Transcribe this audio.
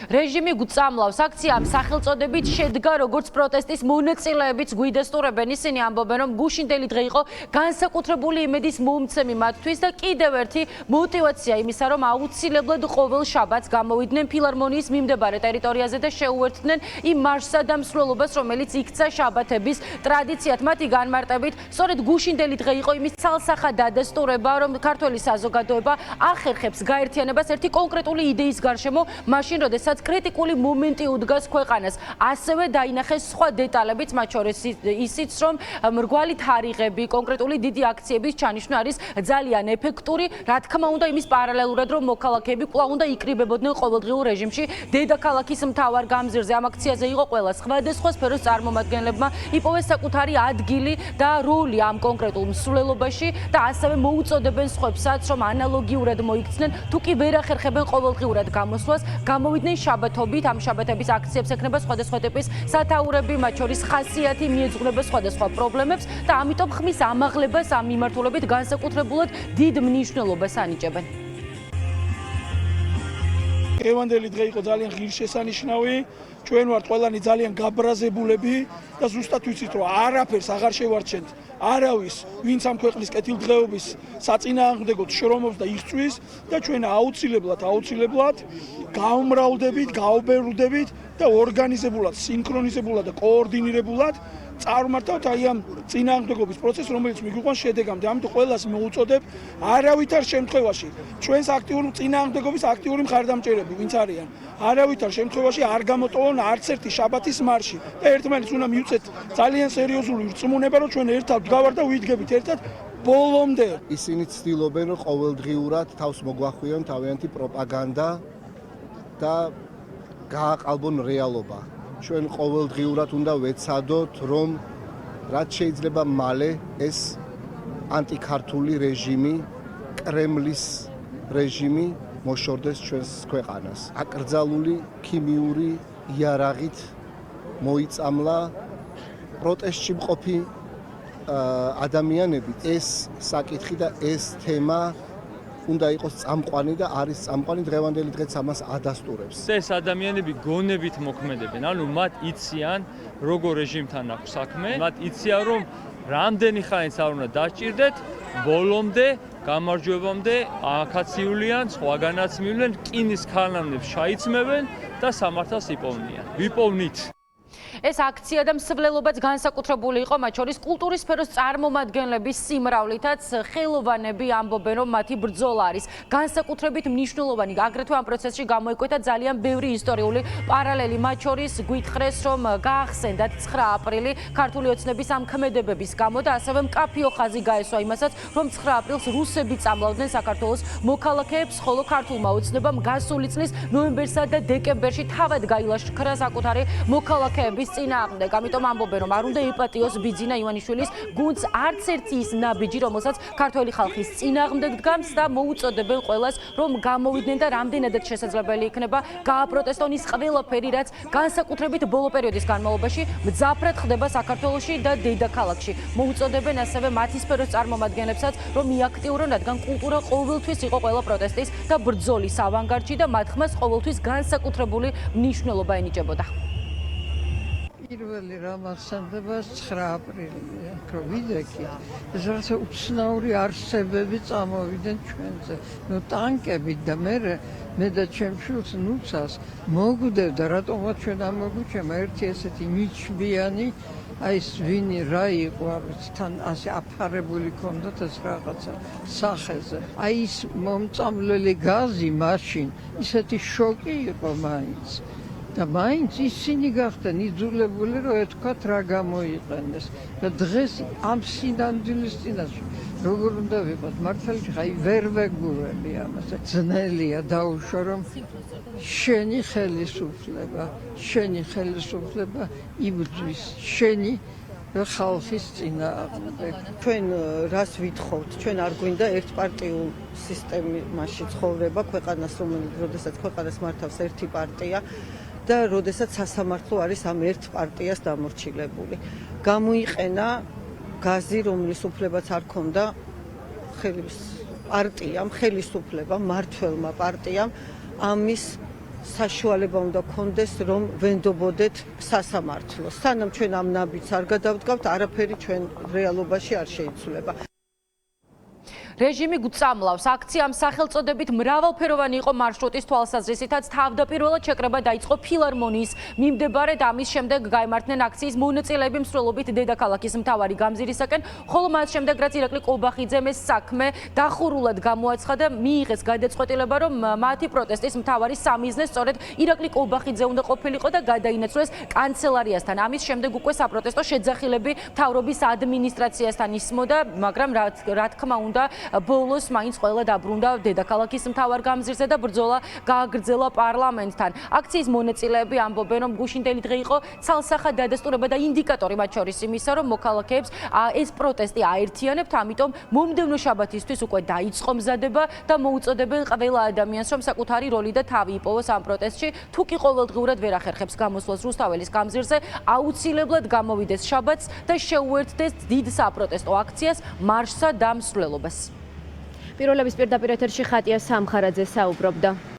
რეჟიმი გვწამლავს აქციამ სახელწოდებით შედგა როგორც პროტესტის მონაწილეებიც გვიდესტურებენ ისინი ამბობენ რომ გუშინდელი დღე იყო განსაკუთრებული იმედის მომცემი მათთვის და კიდევ ერთი мотивация იმისა რომ აუცილებლად ყოველ შაბათს გამოვიდნენ ფილარმონიის მიმდებარე ტერიტორიაზე და შეუერთდნენ იმ მარშსა და მსვლელობას რომელიც იქცა შაბათების ტრადიციად მათი განმარტებით სწორედ გუშინდელი დღე იყო იმის ცალსახად დადასტურება რომ ქართველი საზოგადოება ახერხებს გაერთიანებას ერთი კონკრეტული იდეის გარშემო მაშინ როდესაც კრიტიკული მომენტი უდგას ქვეყანას ასევე დაინახეს სხვა დეტალებიც მათ შორის ისიც რომ მრგვალი თარიღები კონკრეტული დიდი აქციების ჩანიშვნა არის ძალიან ეფექტური რა თქმა უნდა იმის პარალელურად რომ მოქალაქეები კვლავ უნდა იკრიბებოდნენ ყოველდღიურ რეჟიმში დედაქალაქის მთავარ გამზირზე ამ აქციაზე იყო ყველა სხვადასხვა სფეროს წარმომადგენლებმა იპოვეს საკუთარი ადგილი და როლი ამ კონკრეტულ მსვლელობაში და ასევე მოუწოდებენ სხვებსაც რომ ანალოგიურად მოიქცნენ თუ კი ვერ ახერხებენ ყოველდღიურად გამოსვლას გამოვიდნენ შაბათობით ამ შაბათების აქციებს ექნება სხვადასხვა ტიპის სათაურები მათ შორის ხასიათი მიეძღვნება სხვადასხვა პრობლემებს და ამიტომ ხმის ამაღლებას ამ მიმართულებით განსაკუთრებულად დიდ მნიშვნელობას ანიჭებენ. დღევანდელი დღე იყო ძალიან ღირსშესანიშნავი. ჩვენ ვართ ყველანი ძალიან გაბრაზებულები და ზუსტად ვიცით რომ არაფერს აღარ შევარჩენთ არავის ვინც ამ ქვეყნის კეთილდღეობის საწინააღმდეგოდ შრომობს და იღწვის და ჩვენ აუცილებლად გავმრავლდებით, გაუბერულდებით და ორგანიზებულად, სინქრონიზებულად და კოორდინირებულად წარმართავთ აი ამ წინააღმდეგობის პროცესს, რომელიც მიგვიყვანს შედეგამდე. ამიტომ ყველას მოუწოდებ არავითარ შემთხვევაში ჩვენს აქტიური წინააღმდეგობის აქტიური მხარდამჭერები, ვინც არიან, არავითარ შემთხვევაში არ გამოტოვონ არც ერთი შაბათის მარში და ერთმანეთს უნდა მივუწეთ ძალიან სერიოზული რწმუნება, რომ ჩვენ ერთად ვდგავართ და ვიდგებით ერთად ბოლომდე. ისინი ცდილობენ რომ ყოველდღიურად თავს მოგვახვიონ თავიანთი პროპაგანდა და გააყალბონ რეალობა. ჩვენ ყოველდღიურად უნდა ვეცადოთ რომ რაც შეიძლება მალე ეს ანტიქართული რეჟიმი, კრემლის რეჟიმი მოშორდეს ჩვენს ქვეყანას. აკრძალული ქიმიური იარაღით მოიწამლა პროტესტში მყოფი ადამიანები. ეს საკითხი და ეს თემა უნდა იყოს წამყვანი და არის წამყვანი დღევანდელი დღეც ამას ადასტურებს. ეს ადამიანები გონებით მოქმედებენ, ანუ მათ იციან როგორ რეჟიმთან აქვს საქმე, მათ იციან რომ რამდენი ხანიც არ უნდა დაჭირდეთ, ბოლომდე, გამარჯვებამდე აკაციულიან, სხვაგანაც მივლენ, რკინის ქალანებს ჩაიცმევენ და სამართალს იპოვნიან. ვიპოვნით. ეს აქცია და მსვლელობაც განსაკუთრებული იყო მათ შორის კულტურის სფეროს წარმომადგენლების სიმრავლითაც ხელოვანები ამბობენ რომ მათი ბრძოლა არის განსაკუთრებით მნიშვნელოვანი აგრეთვე ამ პროცესში გამოიკვეთა ძალიან ბევრი ისტორიული პარალელი მათ შორის გვითხრეს რომ გაახსენდათ 9 აპრილი ქართული ოცნების ამ ქმედებების გამო და ასევე მკაფიო ხაზი გაესვა იმასაც რომ 9 აპრილს რუსები წამლავდნენ საქართველოს მოქალაქეებს ხოლო ქართულმა ოცნებამ გასული წლის ნოემბერსა და დეკემბერში თავად გაილაშქრა საკუთარი მოქალაქეების წინააღმდეგ. ამიტომ ამბობენ რომ არ უნდა იპატიოს ბიძინა ივანიშვილის გუნდს არც ერთი ის ნაბიჯი რომელსაც ქართველი ხალხის წინააღმდეგ დგამს და მოუწოდებენ ყველას რომ გამოვიდნენ და რამდენადაც შესაძლებელი იქნება გააპროტესტონ ის ყველაფერი რაც განსაკუთრებით ბოლო პერიოდის განმავლობაში მძაფრად ხდება საქართველოში და დედაქალაქში. მოუწოდებენ ასევე მათი სფეროს წარმომადგენლებსაც რომ მიაქტიურონ რადგან კულტურა ყოველთვის იყო ყველა პროტესტის და ბრძოლის ავანგარდში და მათ ხმას ყოველთვის განსაკუთრებული მნიშვნელობა ენიჭებოდა. პირველი რამასანდება 9 აპრილია, რო ვიდექი, ეს რაღაცა უცნაური არსებები წამოვიდნენ ჩვენზე. ნუ ტანკებით და მე და ჩემ შვილს ნუცას მოგვდევდა, რატომაც ჩვენ ამოგვიჩემა ერთი ესეთი მიჩბიანი, აი ეს ვინი რა იყო, თან ასე აფარებული ქონდათ ეს რაღაცა სახეზე. აი ის მომწამლელი გაზი მაშინ, ისეთი შოკი იყო მაინც. და მაინც ისინი გახდნენ იძულებული რომ ეთქვათ რა გამოიყენეს და დღეს ამ სინამდვილის წინაშე როგორ უნდა ვიყოთ მართალი ხაი ვერ ვეგურები ამას ძნელია დაუშვა რომ შენი ხელისუფლება იბრძვის შენი ხალხის წინააღმდეგ. ჩვენ რას ვითხოვთ? ჩვენ არ გვინდა ერთპარტიულ სისტემაში ცხოვრება ქვეყანას, როდესაც ქვეყანას მართავს ერთი პარტია და როდესაც სასამართლო არის ამ ერთ პარტიას დამორჩილებული. გამოიყენა გაზი, რომლის უფლებაც არ ქონდა პარტიამ, ხელისუფლებამ, მმართველმა პარტიამ ამის საშუალება უნდა გქონდეს, რომ ვენდობოდეთ სასამართლოს. სანამ ჩვენ ამ ნაბიჯს არ გადავდგავთ, არაფერი ჩვენ რეალობაში არ შეიცვლება. რეჟიმი გწამლავს. აქციამ სახელწოდებით მრავალფეროვანი იყო მარშრუტის თვალსაზრისითაც თავდაპირველად შეკრება დაიწყო ფილარმონიის მიმდებარედ ამის შემდეგ გაიმართნენ აქციის მონაწილეები მსვლელობით დედაქალაქის მთავარი გამზირისაკენ, ხოლო მას შემდეგ რაც ირაკლი კობახიძემ ეს საქმე დახურულად გამოაცხადა, მიიღეს გადაწყვეტილება, რომ მათი პროტესტის მთავარი სამიზნე სწორედ ირაკლი კობახიძე უნდა ყოფილიყო და გადაინაცვლეს კანცელარიასთან. ამის შემდეგ უკვე საპროტესტო შეძახილები მთავრობის ადმინისტრაციასთან ისმოდა, მაგრამ რა თქმა უნდა ბოლოს მაინც ყველა დაბრუნდა დედაქალაქის მთავარ გამზირზე და ბრძოლა გააგრძელა პარლამენტთან. აქციის მონაწილეები ამბობენ, რომ გუშინდელი დღე იყო ცალსახად დადასტურება და ინდიკატორი მათ შორის იმისა, რომ მოქალაქეებს ეს პროტესტი აერთიანებთ, ამიტომ მომდევნო შაბათისთვის უკვე დაიწყო მზადება და მოუწოდებენ ყველა ადამიანს, რომ საკუთარი როლი და თავი იპოვოს ამ პროტესტში. თუ კი ყოველდღიურად ვერ ახერხებს გამოსვლას რუსთაველის გამზირზე, აუცილებლად გამოვიდეს შაბათს და შეუერთდეს დიდ საპროტესტო აქციას, მარშსა და მსვლელობას. პირველების პირდაპირ ეთერში ხატია სამხარაძე საუბრობდა.